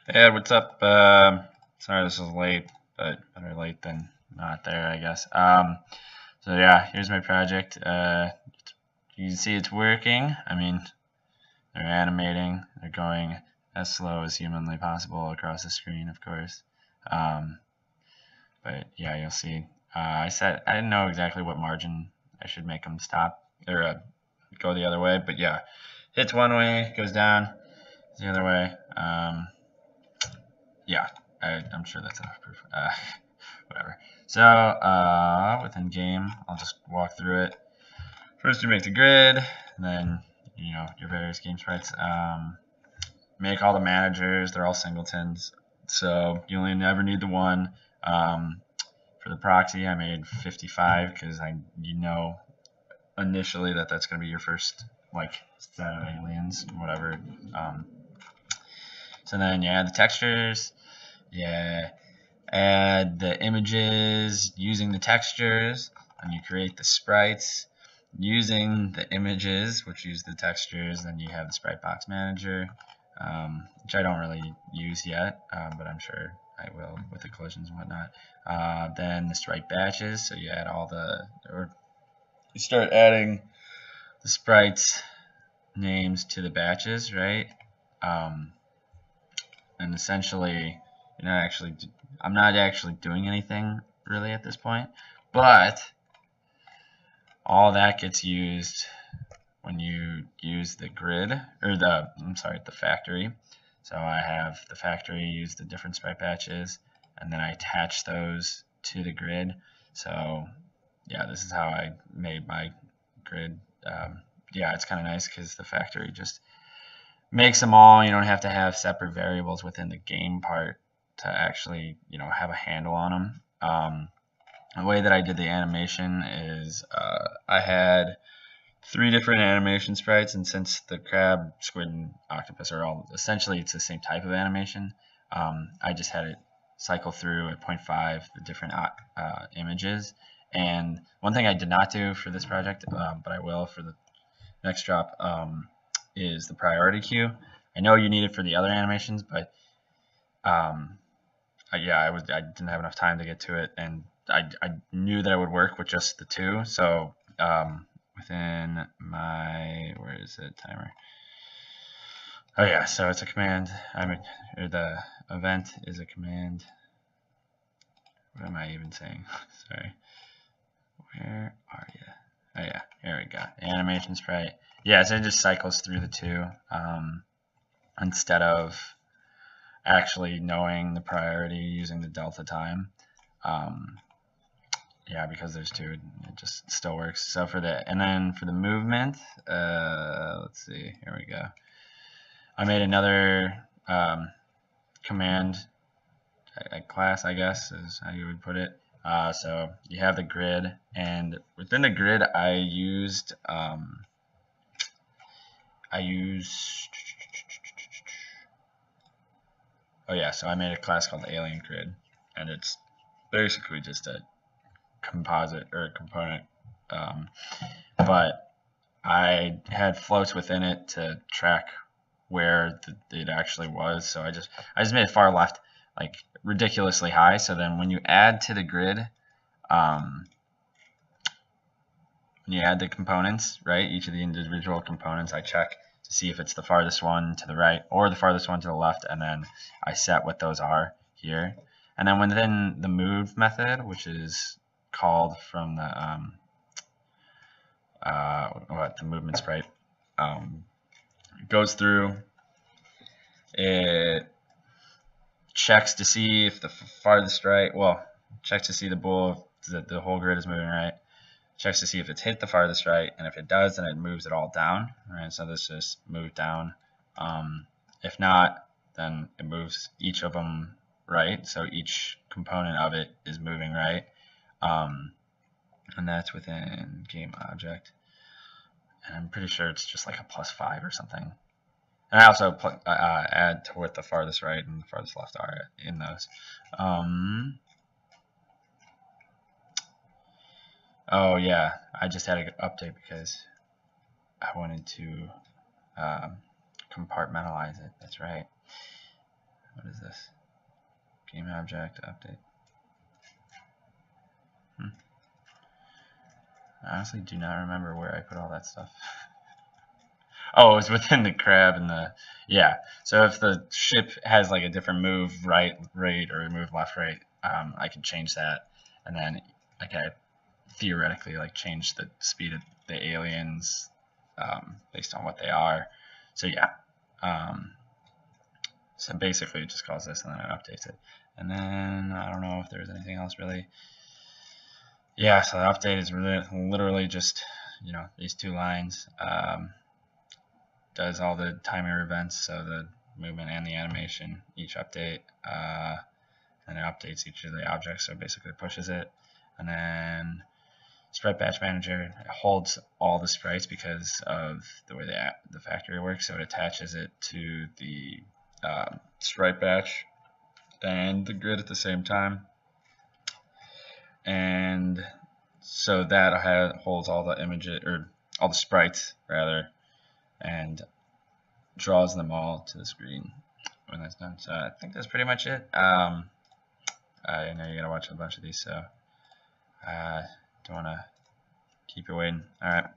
Hey, what's up? Sorry this is late, but better late than not there, I guess. So yeah, here's my project. You can see it's working. I mean, they're animating. They're going as slow as humanly possible across the screen, of course. Um, but yeah, you'll see. I didn't know exactly what margin I should make them stop or go the other way, but yeah, hits one way, goes down the other way. Yeah, I'm sure that's enough proof. Whatever. So within game, I'll just walk through it. First, you make the grid, and then your various game sprites. Make all the managers. They're all singletons, so you only never need the one. For the proxy, I made 55 because initially that's going to be your first like set of aliens, whatever. So then you add the textures. Yeah, add the images using the textures, and you create the sprites using the images, which use the textures. Then you have the sprite box manager, which I don't really use yet, but I'm sure I will with the collisions and whatnot. Then the sprite batches, so you add or you start adding the sprites names to the batches, right? And essentially I'm not actually doing anything really at this point, but all that gets used when you use the grid or the factory. So I have the factory use the different sprite batches, and then I attach those to the grid. So yeah, this is how I made my grid. Yeah, it's kind of nice because the factory just makes them all. You don't have to have separate variables within the game part to actually have a handle on them. The way that I did the animation is I had 3 different animation sprites, and since the crab, squid, and octopus are all essentially it's the same type of animation, I just had it cycle through at 0.5 the different images. And one thing I did not do for this project, but I will for the next drop, is the priority queue. I know you need it for the other animations, but yeah, I didn't have enough time to get to it, and I knew that it would work with just the 2. So within my where is it timer? Oh yeah, so it's a command. The event is a command. What am I even saying? Sorry. Where are you? Oh yeah, here we go. Animation sprite. Yeah, so it just cycles through the 2 instead of actually knowing the priority using the delta time. Yeah, because there's 2, it just still works. So then for the movement, let's see, here we go. I made another command class, I guess is how you would put it. So you have the grid, and within the grid, I used oh yeah, so I made a class called the alien grid, and it's basically just a composite or a component, but I had floats within it to track where it actually was. So I just made it far left, like ridiculously high. So then when you add to the grid, when you add the components, right, each of the individual components, I check to see if it's the farthest one to the right or the farthest one to the left, and then I set what those are here. And then within the move method, which is called from the movement sprite, goes through, it checks to see if the farthest right, checks to see that the whole grid is moving right, checks to see if it's hit the farthest right, and if it does, then it moves it all down. Right, so this just moved down. If not, then it moves each of them right, so each component of it is moving right, and that's within game object. And I'm pretty sure it's just like a +5 or something. And I also add to what the farthest right and the farthest left are in those. Oh yeah, I just had an update because I wanted to compartmentalize it. That's right. What is this? Game object update. I honestly do not remember where I put all that stuff. Oh, it was within the crab and the, yeah. So if the ship has like a different move right, or move left, right, I can change that, and then I can theoretically like change the speed of the aliens based on what they are. So yeah. So basically it just calls this and then it updates it. And then I don't know if there's anything else really. Yeah, so the update is really literally just, you know, these two lines. Does all the timer events, so the movement and the animation, each update, and it updates each of the objects, so basically pushes it. And then Sprite Batch Manager holds all the sprites because of the way the factory works, so it attaches it to the Sprite Batch and the grid at the same time. And so that holds all the images, or all the sprites rather, and draws them all to the screen when that's done. So I think that's pretty much it. I know you gotta watch a bunch of these, so don't want to keep you waiting. All right.